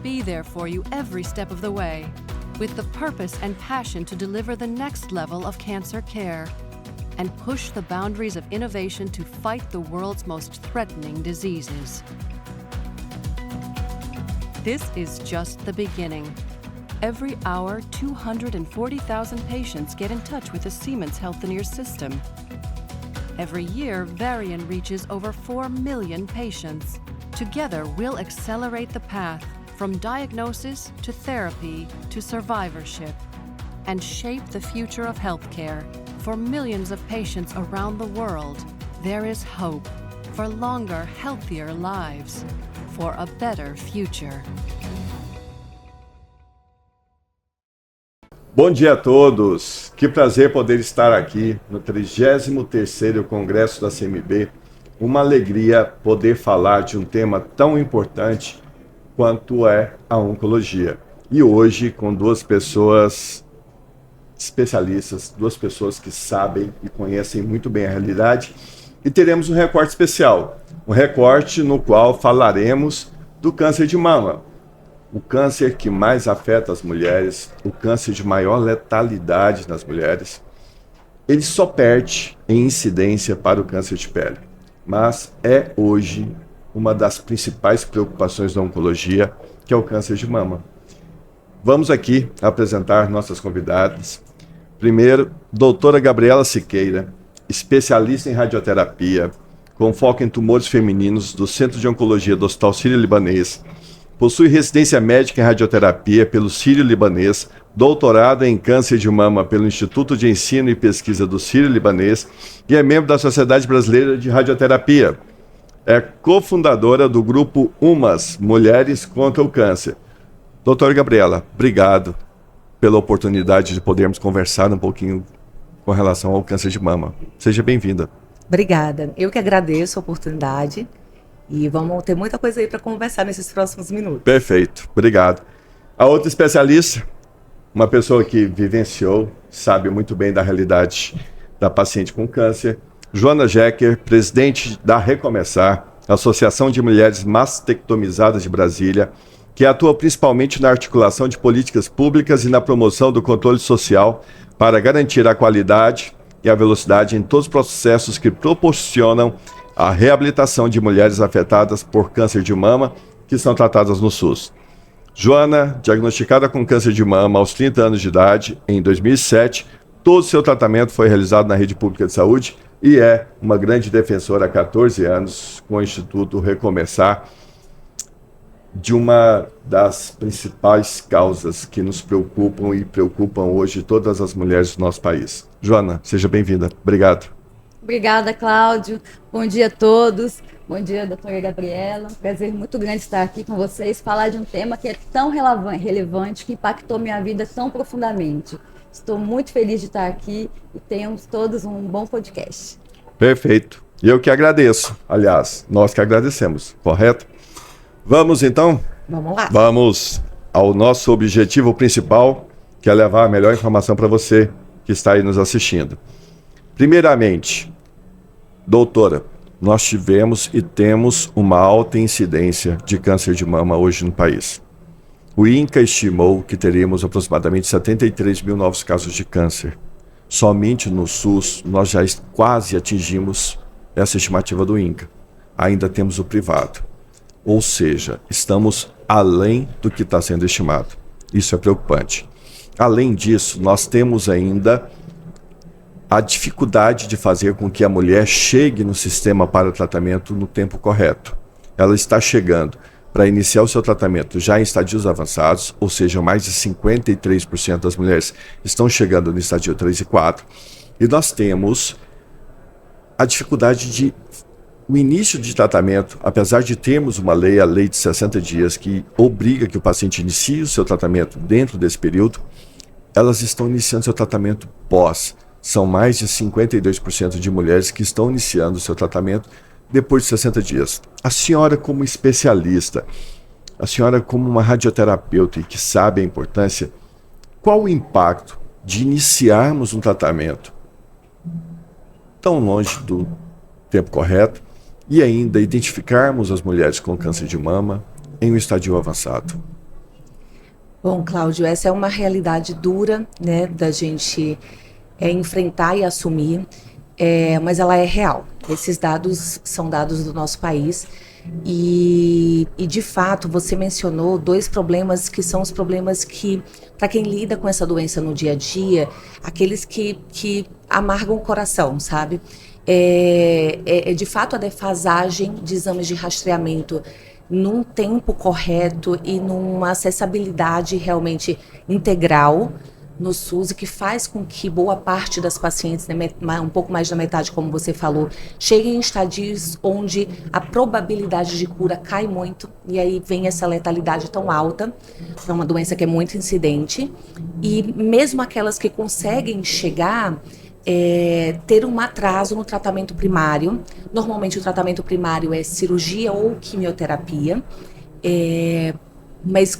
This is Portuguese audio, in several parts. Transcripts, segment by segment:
be there for you every step of the way, with the purpose and passion to deliver the next level of cancer care and push the boundaries of innovation to fight the world's most threatening diseases. This is just the beginning. Every hour, 240,000 patients get in touch with the Siemens Healthineers system. Every year, Varian reaches over 4 million patients. Together, we'll accelerate the path from diagnosis to therapy to survivorship and shape the future of healthcare. For millions of patients around the world, there is hope for longer, healthier lives, for a better future. Bom dia a todos, que prazer poder estar aqui no 33º Congresso da CMB. Uma alegria poder falar de um tema tão importante quanto é a oncologia. E hoje com duas pessoas especialistas, duas pessoas que sabem e conhecem muito bem a realidade, e teremos um recorte especial, um recorte no qual falaremos do câncer de mama, o câncer que mais afeta as mulheres, o câncer de maior letalidade nas mulheres. Ele só perde em incidência para o câncer de pele, mas é hoje uma das principais preocupações da oncologia, que é o câncer de mama. Vamos aqui apresentar nossas convidadas. Primeiro, doutora Gabriela Siqueira, especialista em radioterapia, com foco em tumores femininos do Centro de Oncologia do Hospital Sírio-Libanês. Possui residência médica em radioterapia pelo Sírio-Libanês, doutorado em câncer de mama pelo Instituto de Ensino e Pesquisa do Sírio-Libanês e é membro da Sociedade Brasileira de Radioterapia. É cofundadora do grupo UMAS, Mulheres contra o Câncer. Doutora Gabriela, obrigado pela oportunidade de podermos conversar um pouquinho com relação ao câncer de mama. Seja bem-vinda. Obrigada. Eu que agradeço a oportunidade e vamos ter muita coisa aí para conversar nesses próximos minutos. Perfeito, obrigado. A outra especialista, uma pessoa que vivenciou, sabe muito bem da realidade da paciente com câncer, Joana Jecker, presidente da Recomeçar, Associação de Mulheres Mastectomizadas de Brasília, que atua principalmente na articulação de políticas públicas e na promoção do controle social para garantir a qualidade e a velocidade em todos os processos que proporcionam a reabilitação de mulheres afetadas por câncer de mama que são tratadas no SUS. Joana, diagnosticada com câncer de mama aos 30 anos de idade, em 2007, todo o seu tratamento foi realizado na rede pública de saúde e é uma grande defensora há 14 anos com o Instituto Recomeçar, de uma das principais causas que nos preocupam e preocupam hoje todas as mulheres do nosso país. Joana, seja bem-vinda. Obrigado. Obrigada, Cláudio. Bom dia a todos. Bom dia, doutora Gabriela. Prazer muito grande estar aqui com vocês, falar de um tema que é tão relevante, que impactou minha vida tão profundamente. Estou muito feliz de estar aqui e tenhamos todos um bom podcast. Perfeito. E eu que agradeço. Aliás, nós que agradecemos, correto? Vamos então? Vamos lá. Vamos ao nosso objetivo principal, que é levar a melhor informação para você que está aí nos assistindo. Primeiramente, doutora, nós tivemos e temos uma alta incidência de câncer de mama hoje no país. O INCA estimou que teríamos aproximadamente 73 mil novos casos de câncer. Somente no SUS nós já quase atingimos essa estimativa do INCA. Ainda temos o privado. Ou seja, estamos além do que está sendo estimado. Isso é preocupante. Além disso, nós temos ainda a dificuldade de fazer com que a mulher chegue no sistema para tratamento no tempo correto. Ela está chegando para iniciar o seu tratamento já em estadios avançados, ou seja, mais de 53% das mulheres estão chegando no estadio 3 e 4, e nós temos a dificuldade de o início de tratamento, apesar de termos uma lei, a lei de 60 dias, que obriga que o paciente inicie o seu tratamento dentro desse período, elas estão iniciando seu tratamento pós. São mais de 52% de mulheres que estão iniciando o seu tratamento depois de 60 dias. A senhora, como especialista, a senhora, como uma radioterapeuta e que sabe a importância, qual o impacto de iniciarmos um tratamento tão longe do tempo correto e ainda identificarmos as mulheres com câncer de mama em um estadio avançado? Bom, Cláudio, essa é uma realidade dura, né, da gente enfrentar e assumir, mas ela é real. Esses dados são dados do nosso país e de fato, você mencionou dois problemas que são os problemas que, para quem lida com essa doença no dia a dia, aqueles que amargam o coração, sabe? De fato a defasagem de exames de rastreamento num tempo correto e numa acessibilidade realmente integral no SUS, e que faz com que boa parte das pacientes, né, um pouco mais da metade, como você falou, cheguem em estadios onde a probabilidade de cura cai muito, e aí vem essa letalidade tão alta, para uma doença que é muito incidente, e mesmo aquelas que conseguem chegar, ter um atraso no tratamento primário. Normalmente o tratamento primário é cirurgia ou quimioterapia, mas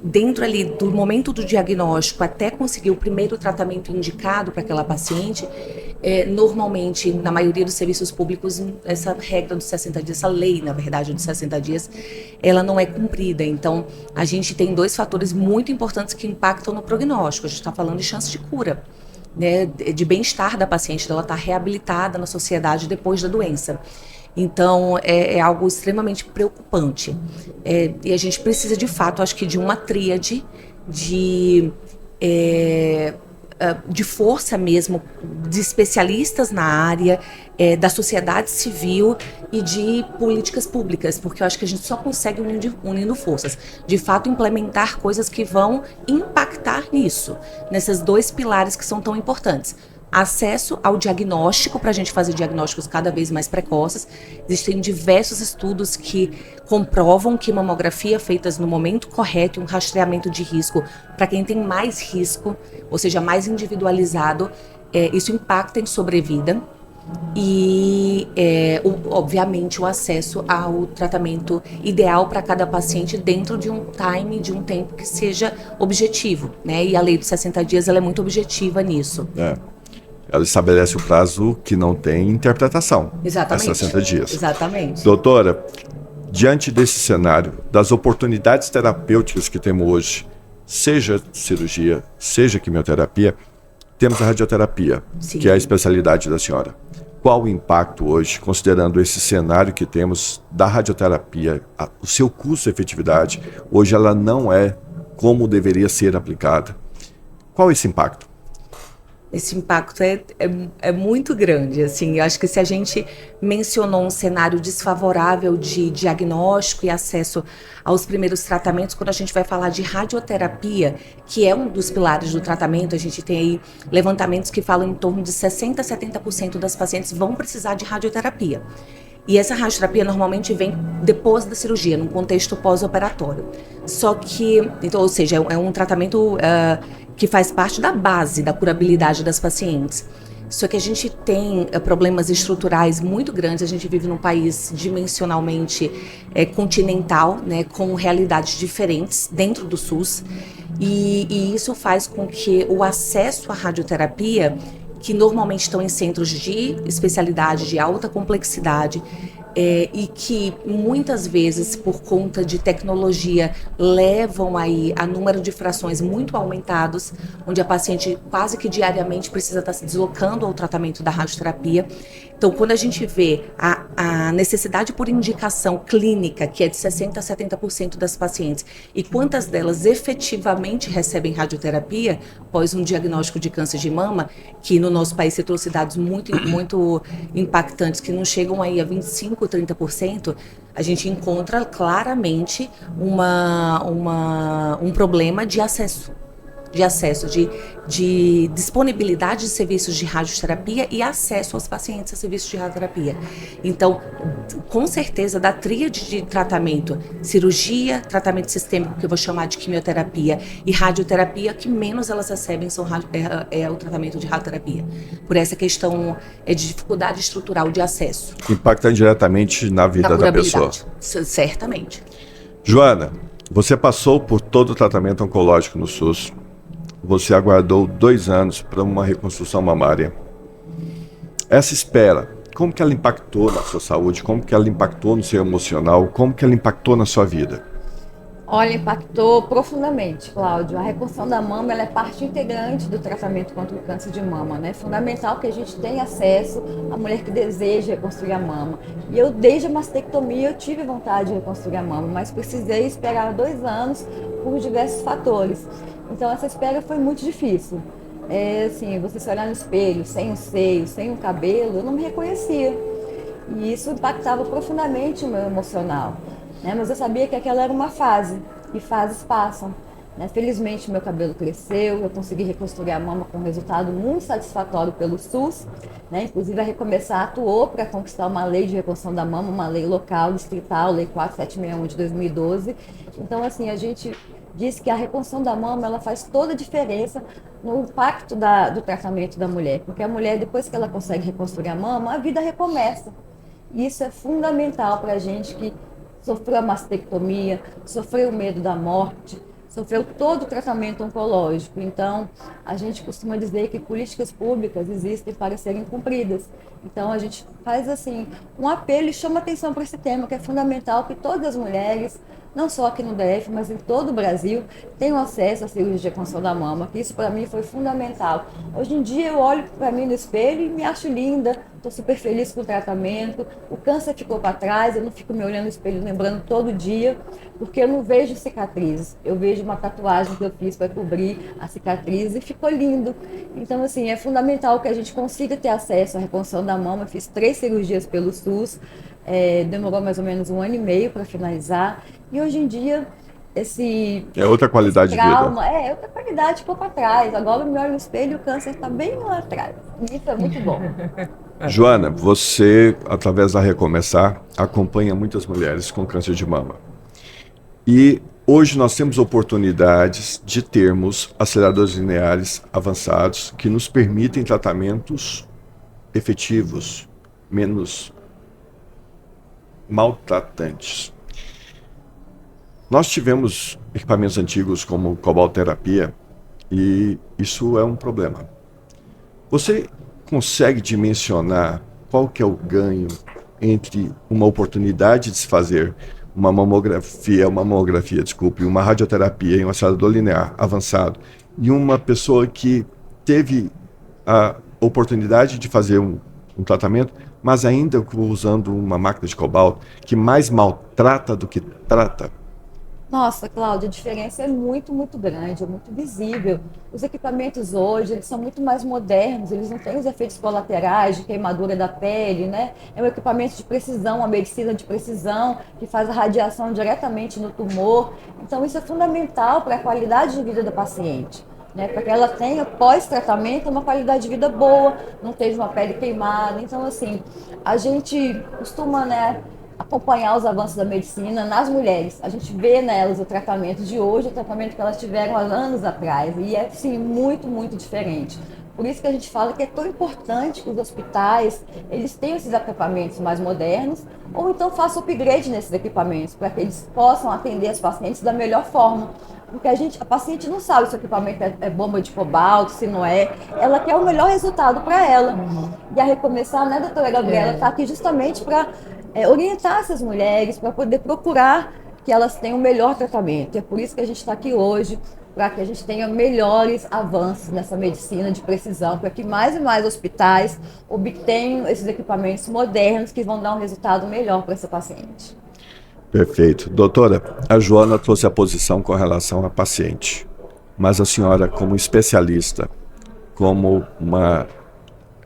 dentro ali do momento do diagnóstico até conseguir o primeiro tratamento indicado para aquela paciente, normalmente, na maioria dos serviços públicos, essa regra dos 60 dias, essa lei, na verdade, dos 60 dias, ela não é cumprida. Então, a gente tem dois fatores muito importantes que impactam no prognóstico. A gente está falando de chance de cura, né, de bem-estar da paciente, dela estar reabilitada na sociedade depois da doença. Então, é algo extremamente preocupante. E a gente precisa, de fato, acho que de uma tríade de força mesmo, de especialistas na área, da sociedade civil e de políticas públicas, porque eu acho que a gente só consegue unindo forças. De fato, implementar coisas que vão impactar nisso, nesses dois pilares que são tão importantes. Acesso ao diagnóstico, para a gente fazer diagnósticos cada vez mais precoces. Existem diversos estudos que comprovam que mamografia feitas no momento correto e um rastreamento de risco para quem tem mais risco, ou seja, mais individualizado, isso impacta em sobrevida. E, obviamente, o acesso ao tratamento ideal para cada paciente dentro de um time, de um tempo que seja objetivo, né? E a lei dos 60 dias ela é muito objetiva nisso. Ela estabelece o prazo que não tem interpretação. Exatamente. 60 dias. Exatamente. Doutora, diante desse cenário, das oportunidades terapêuticas que temos hoje, seja cirurgia, seja quimioterapia, temos a radioterapia, Sim. que é a especialidade da senhora. Qual o impacto hoje, considerando esse cenário que temos da radioterapia, o seu custo e efetividade, hoje ela não é como deveria ser aplicada. Qual é esse impacto? Esse impacto é muito grande, assim. Eu acho que se a gente mencionou um cenário desfavorável de diagnóstico e acesso aos primeiros tratamentos, quando a gente vai falar de radioterapia, que é um dos pilares do tratamento, a gente tem aí levantamentos que falam em torno de 60% a 70% das pacientes vão precisar de radioterapia. E essa radioterapia normalmente vem depois da cirurgia, num contexto pós-operatório. Só que, então, ou seja, é um tratamento que faz parte da base da curabilidade das pacientes. Só que a gente tem problemas estruturais muito grandes. A gente vive num país dimensionalmente continental, né, com realidades diferentes dentro do SUS. E isso faz com que o acesso à radioterapia, que normalmente estão em centros de especialidade de alta complexidade, e que muitas vezes, por conta de tecnologia, levam aí a número de frações muito aumentados, onde a paciente quase que diariamente precisa estar se deslocando ao tratamento da radioterapia. Então, quando a gente vê a necessidade por indicação clínica, que é de 60% a 70% das pacientes, e quantas delas efetivamente recebem radioterapia após um diagnóstico de câncer de mama, que no nosso país se trouxe dados muito, muito impactantes, que não chegam aí a 25%, 30%, a gente encontra claramente um problema de acesso, de disponibilidade de serviços de radioterapia e acesso aos pacientes a serviços de radioterapia. Então, com certeza, da tríade de tratamento, cirurgia, tratamento sistêmico, que eu vou chamar de quimioterapia, e radioterapia, que menos elas recebem é o tratamento de radioterapia. Por essa questão de dificuldade estrutural de acesso. Impacta diretamente na vida da pessoa. Certamente. Joana, você passou por todo o tratamento oncológico no SUS. Você aguardou 2 anos para uma reconstrução mamária. Essa espera, como que ela impactou na sua saúde? Como que ela impactou no seu emocional? Como que ela impactou na sua vida? Olha, impactou profundamente, Cláudio. A reconstrução da mama ela é parte integrante do tratamento contra o câncer de mama, né? É fundamental que a gente tenha acesso à mulher que deseja reconstruir a mama. E eu, desde a mastectomia, eu tive vontade de reconstruir a mama, mas precisei esperar 2 anos por diversos fatores. Então, essa espera foi muito difícil. Assim, você se olhar no espelho, sem o seio, sem o cabelo, eu não me reconhecia. E isso impactava profundamente o meu emocional, né? Mas eu sabia que aquela era uma fase, e fases passam, né? Felizmente, meu cabelo cresceu, eu consegui reconstruir a mama com um resultado muito satisfatório pelo SUS, né? Inclusive, a Recomeçar atuou para conquistar uma lei de reconstrução da mama, uma lei local, distrital, Lei 4761 de 2012. Então, assim, a gente diz que a reconstrução da mama ela faz toda a diferença no impacto do tratamento da mulher, porque a mulher, depois que ela consegue reconstruir a mama, a vida recomeça. Isso é fundamental para a gente que sofreu a mastectomia, sofreu o medo da morte, sofreu todo o tratamento oncológico. Então, a gente costuma dizer que políticas públicas existem para serem cumpridas. Então, a gente faz assim um apelo e chama atenção para esse tema, que é fundamental que todas as mulheres, não só aqui no DF, mas em todo o Brasil, tenham acesso à cirurgia de reconstrução da mama, que isso para mim foi fundamental. Hoje em dia eu olho para mim no espelho e me acho linda, estou super feliz com o tratamento, o câncer ficou para trás, eu não fico me olhando no espelho lembrando todo dia, porque eu não vejo cicatrizes, eu vejo uma tatuagem que eu fiz para cobrir a cicatriz e ficou lindo. Então, assim, é fundamental que a gente consiga ter acesso à reconstrução da mama. Eu fiz 3 cirurgias pelo SUS, demorou mais ou menos 1 ano e meio para finalizar. E hoje em dia, É outra qualidade de vida. É outra qualidade, ficou para trás. Agora eu me olho no espelho e o câncer está bem lá atrás. Isso é muito bom. Joana, você, através da Recomeçar, acompanha muitas mulheres com câncer de mama. E hoje nós temos oportunidades de termos aceleradores lineares avançados que nos permitem tratamentos efetivos, menos maltratantes. Nós tivemos equipamentos antigos como cobalterapia e isso é um problema. Você consegue dimensionar qual que é o ganho entre uma oportunidade de se fazer uma mamografia, uma radioterapia em um acelerador linear avançado e uma pessoa que teve a oportunidade de fazer um tratamento, mas ainda usando uma máquina de cobalto que mais maltrata do que trata? Nossa, Cláudia, a diferença é muito, muito grande, é muito visível. Os equipamentos hoje, eles são muito mais modernos, eles não têm os efeitos colaterais de queimadura da pele, né? É um equipamento de precisão, uma medicina de precisão, que faz a radiação diretamente no tumor. Então, isso é fundamental para a qualidade de vida da paciente, né? Para que ela tenha, pós-tratamento, uma qualidade de vida boa, não esteja uma pele queimada. Então, assim, a gente costuma, né, acompanhar os avanços da medicina nas mulheres. A gente vê nelas o tratamento de hoje, o tratamento que elas tiveram há anos atrás. E é, sim, muito, muito diferente. Por isso que a gente fala que é tão importante que os hospitais eles tenham esses equipamentos mais modernos ou então façam upgrade nesses equipamentos para que eles possam atender as pacientes da melhor forma. Porque a paciente não sabe se o equipamento é bomba de cobalto, se não é. Ela quer o melhor resultado para ela. E a Recomeçar, né, doutora Gabriela, está aqui justamente para orientar essas mulheres, para poder procurar que elas tenham o melhor tratamento. É por isso que a gente está aqui hoje, para que a gente tenha melhores avanços nessa medicina de precisão, para que mais e mais hospitais obtenham esses equipamentos modernos que vão dar um resultado melhor para essa paciente. Perfeito. Doutora, a Joana trouxe a posição com relação à paciente, mas a senhora, como especialista, como uma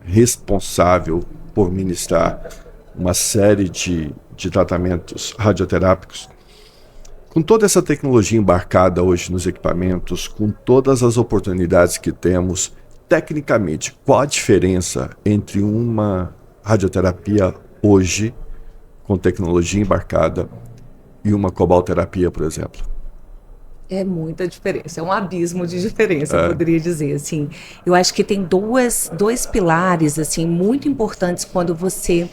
responsável por ministrar uma série de tratamentos radioterápicos, com toda essa tecnologia embarcada hoje nos equipamentos, com todas as oportunidades que temos, tecnicamente, qual a diferença entre uma radioterapia hoje, com tecnologia embarcada, e uma cobalterapia, por exemplo? É muita diferença, é um abismo de diferença, eu poderia dizer, assim. Eu acho que tem dois pilares, assim, muito importantes quando você,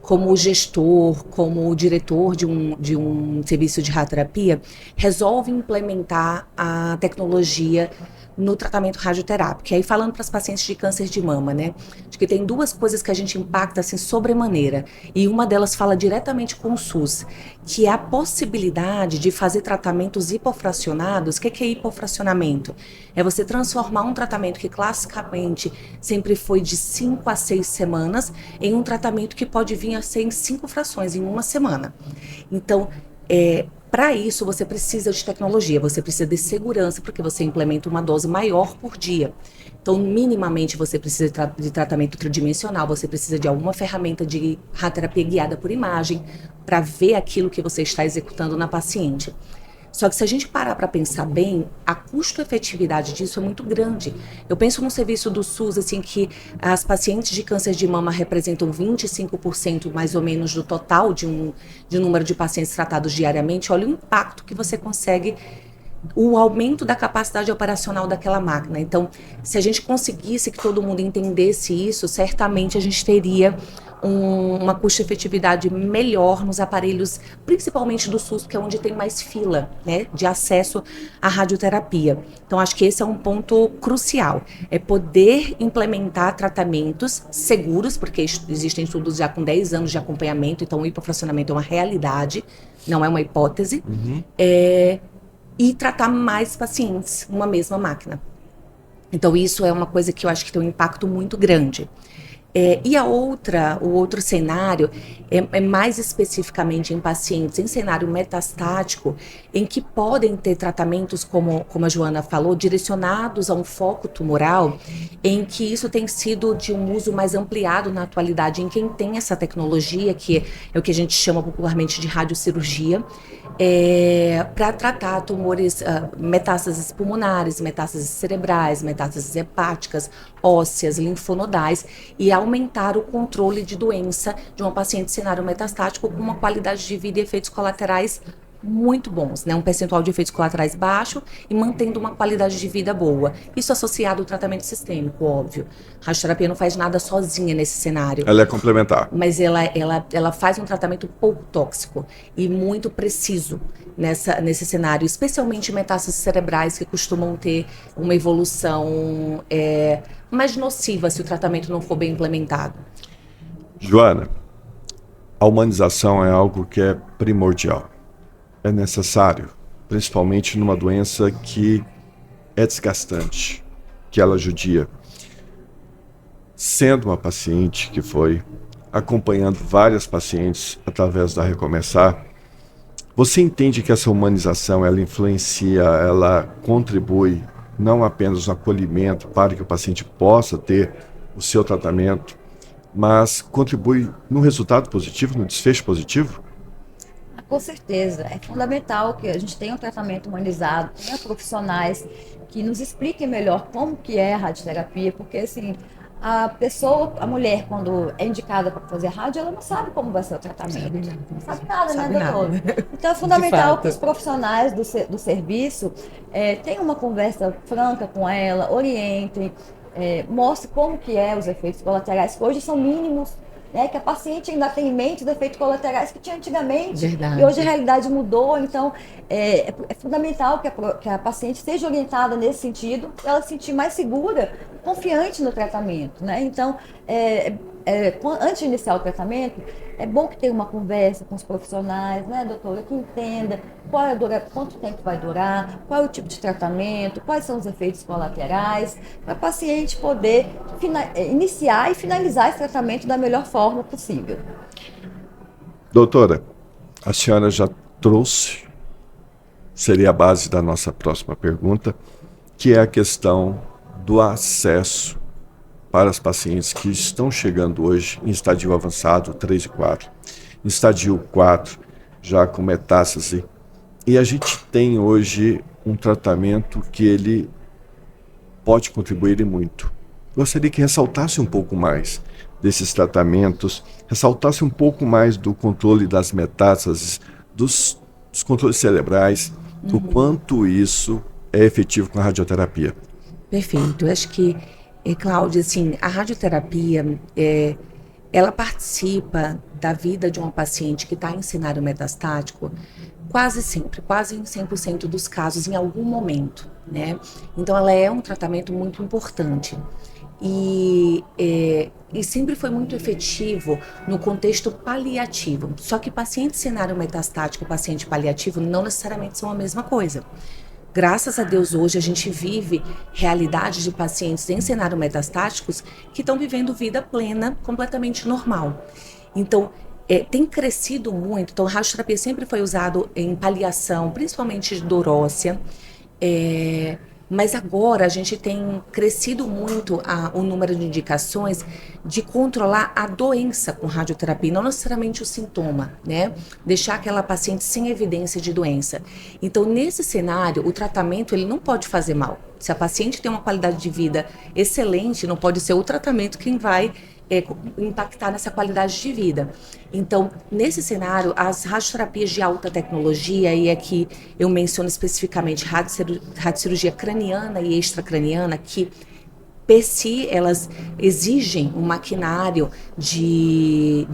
como gestor, como diretor de um serviço de radioterapia, resolve implementar a tecnologia no tratamento radioterápico. E aí, falando para as pacientes de câncer de mama, né? Acho que tem duas coisas que a gente impacta, assim, sobremaneira. E uma delas fala diretamente com o SUS, que é a possibilidade de fazer tratamentos hipofracionados. O que é hipofracionamento? É você transformar um tratamento que classicamente sempre foi de 5 a 6 semanas em um tratamento que pode vir a ser em 5 frações, em uma semana. Então, para isso, você precisa de tecnologia, você precisa de segurança, porque você implementa uma dose maior por dia. Então, minimamente, você precisa de tratamento tridimensional, você precisa de alguma ferramenta de radioterapia guiada por imagem para ver aquilo que você está executando na paciente. Só que se a gente parar para pensar bem, a custo-efetividade disso é muito grande. Eu penso num serviço do SUS, assim, que as pacientes de câncer de mama representam 25% mais ou menos do total de número de pacientes tratados diariamente. Olha o impacto que você consegue, o aumento da capacidade operacional daquela máquina. Então, se a gente conseguisse que todo mundo entendesse isso, certamente a gente teria uma custo-efetividade melhor nos aparelhos, principalmente do SUS, que é onde tem mais fila, né, de acesso à radioterapia. Então, acho que esse é um ponto crucial, é poder implementar tratamentos seguros, porque existem estudos já com 10 anos de acompanhamento, então o hipofracionamento é uma realidade, não é uma hipótese, e tratar mais pacientes numa mesma máquina. Então, isso é uma coisa que eu acho que tem um impacto muito grande. E o outro cenário é mais especificamente em pacientes em cenário metastático, em que podem ter tratamentos, como a Joana falou, direcionados a um foco tumoral, em que isso tem sido de um uso mais ampliado na atualidade em quem tem essa tecnologia, que é o que a gente chama popularmente de radiocirurgia, para tratar tumores, metástases pulmonares, metástases cerebrais, metástases hepáticas, ósseas, linfonodais, e aumentar o controle de doença de uma paciente em cenário metastático com uma qualidade de vida e efeitos colaterais muito bons, né? Um percentual de efeitos colaterais baixo e mantendo uma qualidade de vida boa. Isso associado ao tratamento sistêmico, óbvio. A radioterapia não faz nada sozinha nesse cenário. Ela é complementar. Mas ela faz um tratamento pouco tóxico e muito preciso nesse cenário, especialmente metástases cerebrais que costumam ter uma evolução mais nociva se o tratamento não for bem implementado. Joana, a humanização é algo que é primordial. É necessário, principalmente numa doença que é desgastante, que ela judia. Sendo uma paciente que foi acompanhando várias pacientes através da Recomeçar, você entende que essa humanização, ela influencia, ela contribui não apenas no acolhimento para que o paciente possa ter o seu tratamento, mas contribui no resultado positivo, no desfecho positivo? Com certeza, é fundamental que a gente tenha um tratamento humanizado, tenha profissionais que nos expliquem melhor como que é a radioterapia, porque assim, a mulher, quando é indicada para fazer rádio, ela não sabe como vai ser o tratamento. Não sabe nada, né, doutor? Então é fundamental que os profissionais do serviço tenham uma conversa franca com ela, orientem, mostrem como que é os efeitos colaterais, que hoje são mínimos, que a paciente ainda tem em mente os efeitos colaterais que tinha antigamente. Verdade. E hoje a realidade mudou, então é fundamental que a paciente seja orientada nesse sentido, para ela se sentir mais segura, confiante no tratamento, né? Então, antes de iniciar o tratamento, é bom que tenha uma conversa com os profissionais, né, doutora, que entenda quanto tempo vai durar, qual é o tipo de tratamento, quais são os efeitos colaterais, para a paciente poder iniciar e finalizar esse tratamento da melhor forma possível. Doutora, a senhora já trouxe, seria a base da nossa próxima pergunta, que é a questão do acesso para as pacientes que estão chegando hoje em estadio avançado, 3 e 4, em estadio 4, já com metástase. E a gente tem hoje um tratamento que ele pode contribuir muito. Gostaria que ressaltasse um pouco mais desses tratamentos, ressaltasse um pouco mais do controle das metástases, dos controles cerebrais, o quanto isso é efetivo com a radioterapia. Perfeito. Eu acho que, Cláudia, assim, a radioterapia, ela participa da vida de uma paciente que está em cenário metastático quase sempre, quase em 100% dos casos, em algum momento, né? Então, ela é um tratamento muito importante. E sempre foi muito efetivo no contexto paliativo. Só que paciente cenário metastático e paciente paliativo não necessariamente são a mesma coisa. Graças a Deus, hoje a gente vive realidades de pacientes em cenário metastáticos que estão vivendo vida plena, completamente normal. Então, tem crescido muito. Então, a radioterapia sempre foi usado em paliação, principalmente de dor óssea. Mas agora a gente tem crescido muito o número de indicações de controlar a doença com radioterapia, não necessariamente o sintoma, né? Deixar aquela paciente sem evidência de doença. Então, nesse cenário, o tratamento ele não pode fazer mal. Se a paciente tem uma qualidade de vida excelente, não pode ser o tratamento quem vai impactar nessa qualidade de vida. Então, nesse cenário, as radioterapias de alta tecnologia, e aqui eu menciono especificamente radiocirurgia craniana e extracraniana, que per si, elas exigem um maquinário de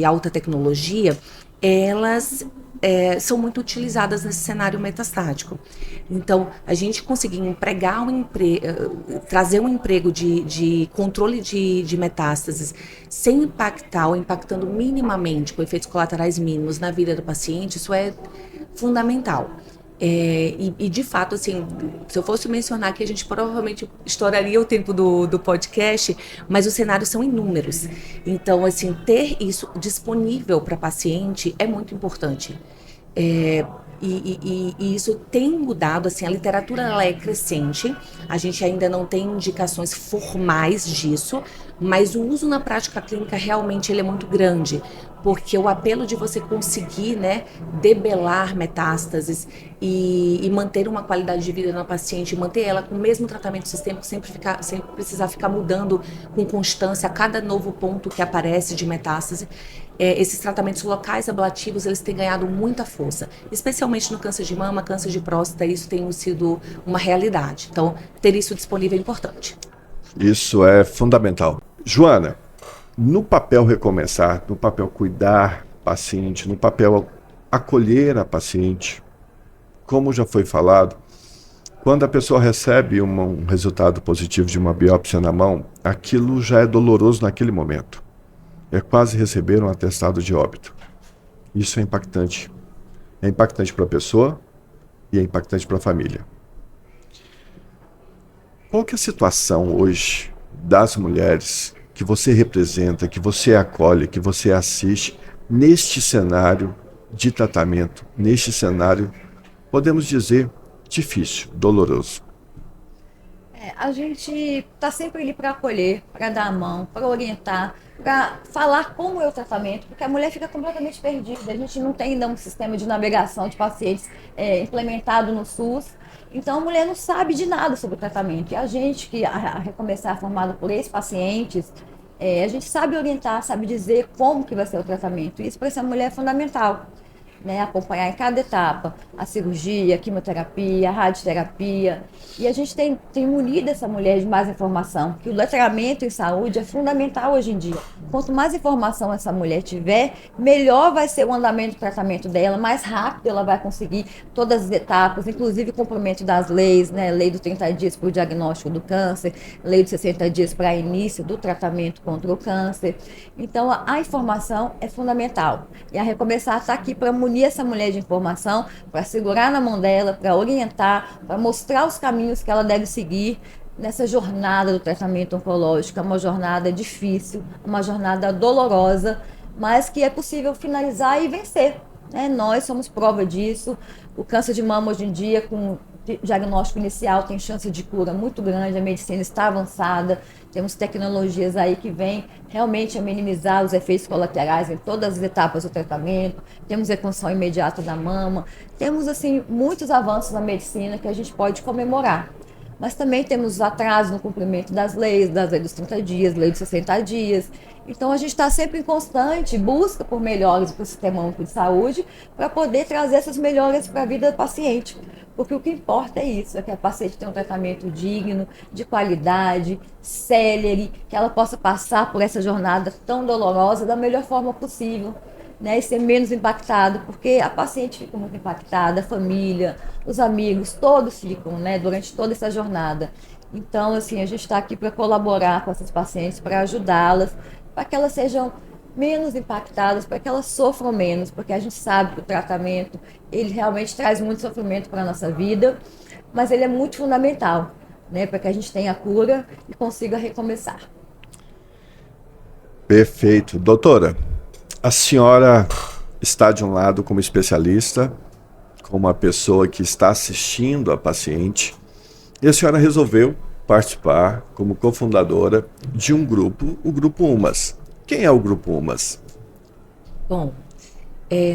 alta tecnologia, elas são muito utilizadas nesse cenário metastático. Então, a gente conseguir empregar trazer um emprego de controle de metástases sem impactar ou impactando minimamente, com efeitos colaterais mínimos na vida do paciente, isso é fundamental. E de fato, assim, se eu fosse mencionar que a gente provavelmente estouraria o tempo do podcast, mas os cenários são inúmeros. Então, assim, ter isso disponível para paciente é muito importante. E isso tem mudado, assim, a literatura ela é crescente, a gente ainda não tem indicações formais disso, mas o uso na prática clínica realmente ele é muito grande, porque o apelo de você conseguir, né, debelar metástases e manter uma qualidade de vida na paciente, manter ela com o mesmo tratamento sistêmico, sem precisar ficar mudando com constância a cada novo ponto que aparece de metástase. Esses tratamentos locais ablativos, eles têm ganhado muita força, especialmente no câncer de mama, câncer de próstata, isso tem sido uma realidade. Então, ter isso disponível é importante. Isso é fundamental. Joana, no papel recomeçar, no papel cuidar paciente, no papel acolher a paciente, como já foi falado, quando a pessoa recebe um resultado positivo de uma biópsia na mão, aquilo já é doloroso naquele momento. É quase receber um atestado de óbito. Isso é impactante. É impactante para a pessoa e é impactante para a família. Qual que é a situação hoje das mulheres que você representa, que você acolhe, que você assiste neste cenário de tratamento, neste cenário, podemos dizer, difícil, doloroso? A gente está sempre ali para acolher, para dar a mão, para orientar, para falar como é o tratamento, porque a mulher fica completamente perdida. A gente não tem ainda um sistema de navegação de pacientes implementado no SUS. Então a mulher não sabe de nada sobre o tratamento. E a gente, que a Recomeçar é formado por ex-pacientes, a gente sabe orientar, sabe dizer como que vai ser o tratamento. Isso para essa mulher é fundamental. Né, acompanhar em cada etapa a cirurgia, a quimioterapia, a radioterapia. E a gente tem munido essa mulher de mais informação, que o letramento em saúde é fundamental hoje em dia. Quanto mais informação essa mulher tiver, melhor vai ser o andamento do tratamento dela, mais rápido ela vai conseguir todas as etapas, inclusive o cumprimento das leis, né, lei dos 30 dias para o diagnóstico do câncer, lei dos 60 dias para início do tratamento contra o câncer. Então, a informação é fundamental. E a Recomeçar está aqui para munir essa mulher de informação, para segurar na mão dela, para orientar, para mostrar os caminhos que ela deve seguir nessa jornada do tratamento oncológico. É uma jornada difícil, uma jornada dolorosa, mas que é possível finalizar e vencer. Né? Nós somos prova disso. O câncer de mama hoje em dia, com diagnóstico inicial, tem chance de cura muito grande, a medicina está avançada, temos tecnologias aí que vêm realmente a minimizar os efeitos colaterais em todas as etapas do tratamento, temos reconstrução imediata da mama, temos assim muitos avanços na medicina que a gente pode comemorar. Mas também temos atrasos no cumprimento das leis dos 30 dias, lei dos 60 dias. Então a gente está sempre em constante busca por melhores para o sistema único de saúde, para poder trazer essas melhoras para a vida do paciente. Porque o que importa é isso, é que a paciente tenha um tratamento digno, de qualidade, célere, que ela possa passar por essa jornada tão dolorosa da melhor forma possível. né, e ser menos impactado, porque a paciente fica muito impactada, a família, os amigos, todos ficam, né, durante toda essa jornada. Então, assim, a gente está aqui para colaborar com essas pacientes, para ajudá-las, para que elas sejam menos impactadas, para que elas sofram menos, porque a gente sabe que o tratamento, ele realmente traz muito sofrimento para a nossa vida, mas ele é muito fundamental, né, para que a gente tenha a cura e consiga recomeçar. Perfeito. Doutora, a senhora está de um lado como especialista, como uma pessoa que está assistindo a paciente, e a senhora resolveu participar como cofundadora de um grupo, o Grupo UMAS. Quem é o Grupo UMAS? Bom,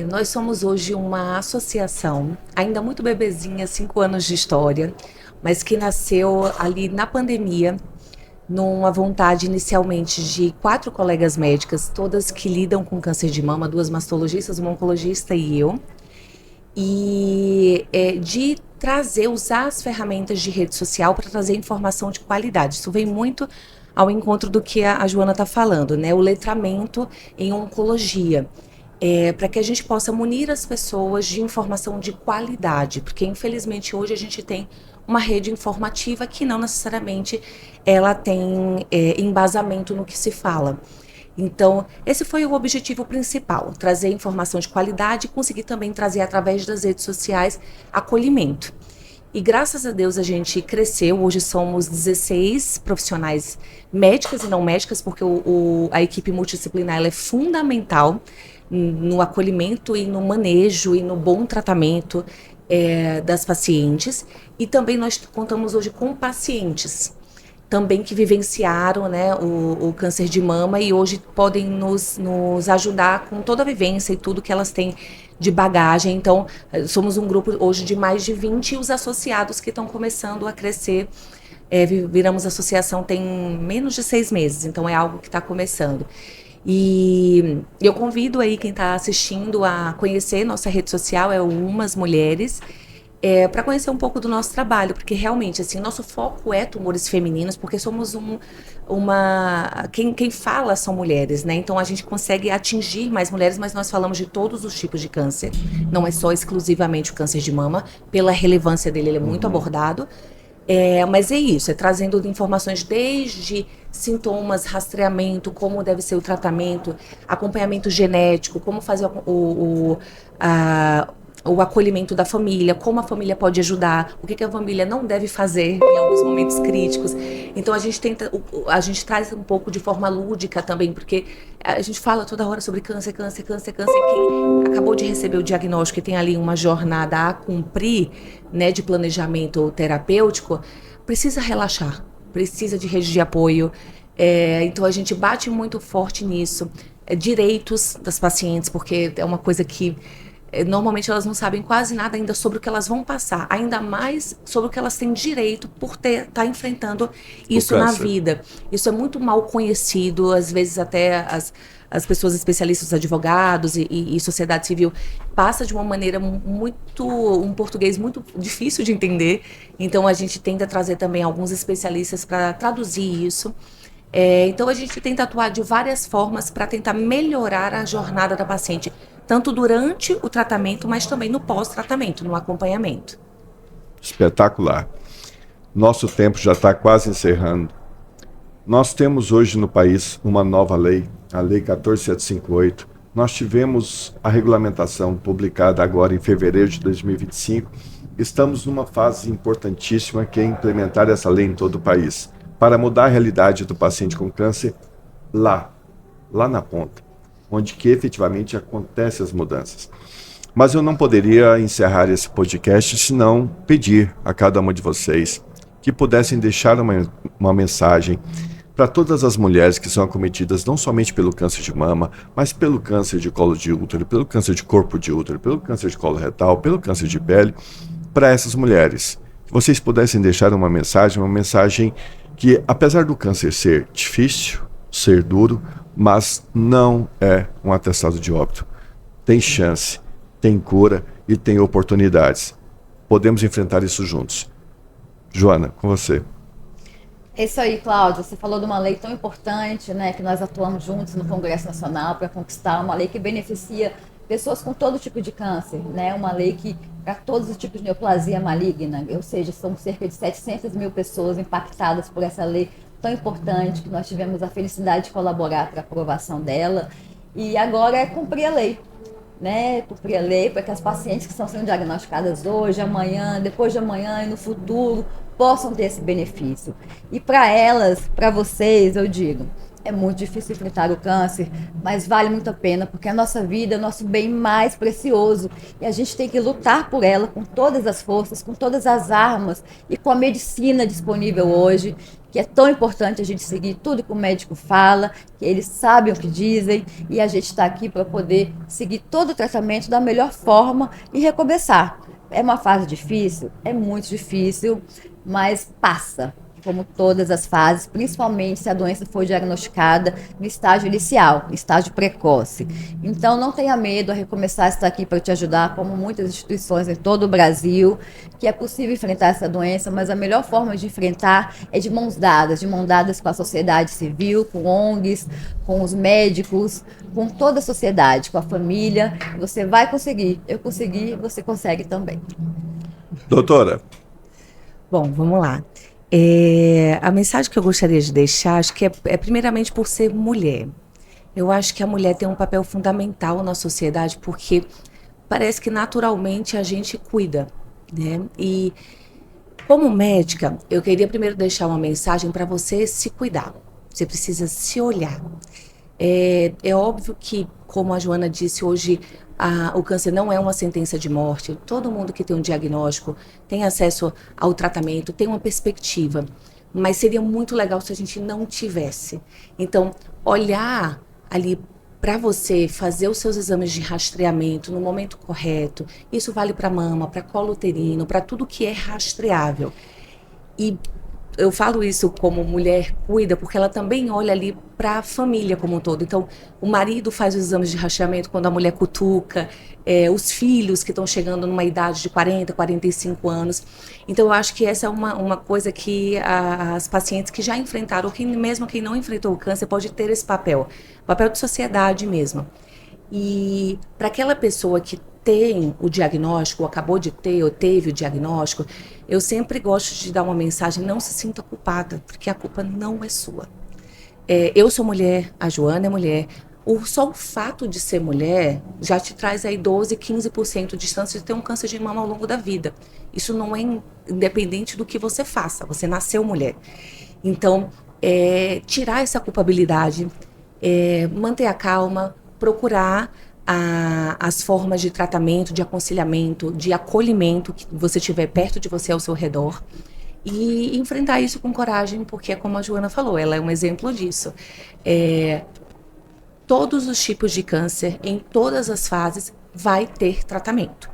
nós somos hoje uma associação, ainda muito bebezinha, 5 anos de história, mas que nasceu ali na pandemia, numa vontade inicialmente de 4 colegas médicas, todas que lidam com câncer de mama, 2 mastologistas, uma oncologista e eu, e de usar as ferramentas de rede social para trazer informação de qualidade. Isso vem muito ao encontro do que a Joana está falando, né? O letramento em oncologia. Para que a gente possa munir as pessoas de informação de qualidade, porque infelizmente hoje a gente tem uma rede informativa que não necessariamente ela tem embasamento no que se fala. Então, esse foi o objetivo principal, trazer informação de qualidade e conseguir também trazer através das redes sociais acolhimento. E graças a Deus a gente cresceu, hoje somos 16 profissionais médicas e não médicas, porque a equipe multidisciplinar ela é fundamental no acolhimento e no manejo e no bom tratamento das pacientes. E também nós contamos hoje com pacientes também que vivenciaram, né, o câncer de mama e hoje podem nos ajudar com toda a vivência e tudo que elas têm de bagagem. Então, somos um grupo hoje de mais de 20 e os associados que estão começando a crescer. Viramos associação tem menos de 6 meses, então é algo que está começando. E eu convido aí quem está assistindo a conhecer nossa rede social, é o Umas Mulheres, para conhecer um pouco do nosso trabalho, porque realmente, assim, nosso foco é tumores femininos, porque somos quem fala são mulheres, né? Então a gente consegue atingir mais mulheres, mas nós falamos de todos os tipos de câncer, não é só exclusivamente o câncer de mama, pela relevância dele, ele é muito abordado. Mas é isso, é trazendo informações desde sintomas, rastreamento, como deve ser o tratamento, acompanhamento genético, como fazer o acolhimento da família, como a família pode ajudar, o que a família não deve fazer em alguns momentos críticos. Então a gente traz um pouco de forma lúdica também, porque a gente fala toda hora sobre câncer. Quem acabou de receber o diagnóstico e tem ali uma jornada a cumprir, né, de planejamento terapêutico, precisa relaxar, precisa de rede de apoio. Então a gente bate muito forte nisso. Direitos das pacientes, porque é uma coisa que normalmente elas não sabem quase nada ainda sobre o que elas vão passar, ainda mais sobre o que elas têm direito por estar enfrentando isso na vida. Isso é muito mal conhecido, às vezes até as pessoas especialistas, os advogados e sociedade civil passa de uma maneira um português muito difícil de entender. Então a gente tenta trazer também alguns especialistas para traduzir isso. Então a gente tenta atuar de várias formas para tentar melhorar a jornada da paciente, tanto durante o tratamento, mas também no pós-tratamento, no acompanhamento. Espetacular. Nosso tempo já está quase encerrando. Nós temos hoje no país uma nova lei, a Lei 14.758. Nós tivemos a regulamentação publicada agora em fevereiro de 2025. Estamos numa fase importantíssima que é implementar essa lei em todo o país, para mudar a realidade do paciente com câncer lá na ponta, onde que efetivamente acontecem as mudanças. Mas eu não poderia encerrar esse podcast se não pedir a cada uma de vocês que pudessem deixar uma mensagem para todas as mulheres que são acometidas não somente pelo câncer de mama, mas pelo câncer de colo de útero, pelo câncer de corpo de útero, pelo câncer de colo retal, pelo câncer de pele, para essas mulheres. Que vocês pudessem deixar uma mensagem que, apesar do câncer ser difícil, ser duro, mas não é um atestado de óbito. Tem chance, tem cura e tem oportunidades. Podemos enfrentar isso juntos. Joana, com você. É isso aí, Cláudia. Você falou de uma lei tão importante, né, que nós atuamos juntos no Congresso Nacional para conquistar uma lei que beneficia pessoas com todo tipo de câncer, né? Uma lei que para todos os tipos de neoplasia maligna, ou seja, são cerca de 700 mil pessoas impactadas por essa lei tão importante que nós tivemos a felicidade de colaborar para a aprovação dela. E agora é cumprir a lei, né? Cumprir a lei para que as pacientes que estão sendo diagnosticadas hoje, amanhã, depois de amanhã e no futuro possam ter esse benefício. E para elas, para vocês, eu digo, é muito difícil enfrentar o câncer, mas vale muito a pena, porque a nossa vida é o nosso bem mais precioso e a gente tem que lutar por ela com todas as forças, com todas as armas e com a medicina disponível hoje, que é tão importante a gente seguir tudo que o médico fala, que eles sabem o que dizem e a gente está aqui para poder seguir todo o tratamento da melhor forma e recomeçar. É uma fase difícil? É muito difícil, mas passa, como todas as fases, principalmente se a doença for diagnosticada no estágio inicial, no estágio precoce. Então, não tenha medo, a Recomeçar está aqui para te ajudar, como muitas instituições em todo o Brasil, que é possível enfrentar essa doença, mas a melhor forma de enfrentar é de mãos dadas com a sociedade civil, com ONGs, com os médicos, com toda a sociedade, com a família. Você vai conseguir, eu consegui, você consegue também. Doutora. Bom, vamos lá. A mensagem que eu gostaria de deixar, acho que é primeiramente por ser mulher. Eu acho que a mulher tem um papel fundamental na sociedade, porque parece que naturalmente a gente cuida, né? E como médica, eu queria primeiro deixar uma mensagem para você se cuidar. Você precisa se olhar. É óbvio que, como a Joana disse, hoje o câncer não é uma sentença de morte. Todo mundo que tem um diagnóstico tem acesso ao tratamento, tem uma perspectiva. Mas seria muito legal se a gente não tivesse. Então, olhar ali para você, fazer os seus exames de rastreamento no momento correto, isso vale para mama, para colo uterino, para tudo que é rastreável. E eu falo isso como mulher cuida, porque ela também olha ali para a família como um todo. Então, o marido faz os exames de rastreamento quando a mulher cutuca, os filhos que estão chegando numa idade de 40, 45 anos. Então, eu acho que essa é uma coisa que as pacientes que já enfrentaram, ou mesmo quem não enfrentou o câncer, pode ter esse papel de sociedade mesmo. E para aquela pessoa que tem o diagnóstico, ou acabou de ter, ou teve o diagnóstico, eu sempre gosto de dar uma mensagem: não se sinta culpada, porque a culpa não é sua. Eu sou mulher, a Joana é mulher. Só o fato de ser mulher já te traz aí 12, 15% de chance de ter um câncer de mama ao longo da vida. Isso não é independente do que você faça, você nasceu mulher. Então, tirar essa culpabilidade, manter a calma, procurar as formas de tratamento, de aconselhamento, de acolhimento que você tiver perto de você, ao seu redor, e enfrentar isso com coragem, porque, como a Joana falou, ela é um exemplo disso. Todos os tipos de câncer, em todas as fases, vai ter tratamento.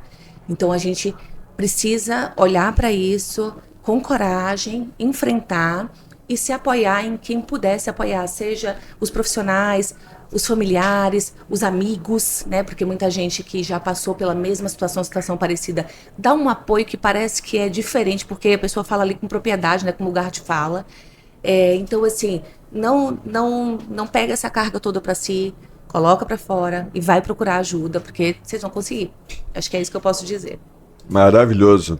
Então, a gente precisa olhar para isso com coragem, enfrentar e se apoiar em quem puder se apoiar, seja os profissionais, os familiares, os amigos, né? Porque muita gente que já passou pela mesma situação parecida, dá um apoio que parece que é diferente, porque a pessoa fala ali com propriedade, né? Com lugar de fala. Então, assim, não pega essa carga toda para si, coloca para fora e vai procurar ajuda, porque vocês vão conseguir. Acho que é isso que eu posso dizer. Maravilhoso.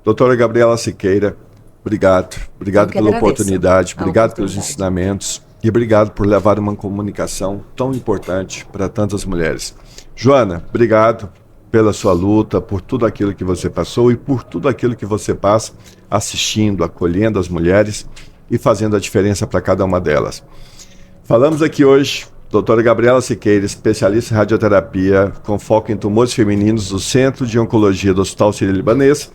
Doutora Gabriela Siqueira, obrigado. Obrigado pela oportunidade, obrigado pelos ensinamentos. E obrigado por levar uma comunicação tão importante para tantas mulheres. Joana, obrigado pela sua luta, por tudo aquilo que você passou e por tudo aquilo que você passa assistindo, acolhendo as mulheres e fazendo a diferença para cada uma delas. Falamos aqui hoje, doutora Gabriela Siqueira, especialista em radioterapia, com foco em tumores femininos do Centro de Oncologia do Hospital Sírio-Libanês,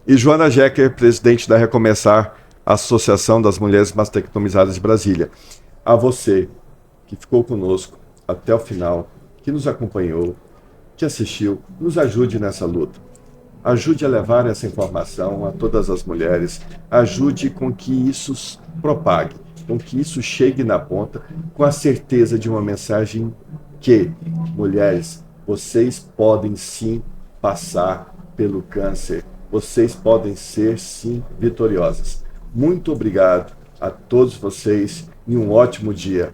e Joana Jecker, presidente da Recomeçar, Associação das Mulheres Mastectomizadas de Brasília. A você que ficou conosco até o final, que nos acompanhou, que assistiu, nos ajude nessa luta. Ajude a levar essa informação a todas as mulheres, ajude com que isso propague, com que isso chegue na ponta, com a certeza de uma mensagem que, mulheres, vocês podem sim passar pelo câncer, vocês podem ser sim vitoriosas. Muito obrigado a todos vocês e um ótimo dia.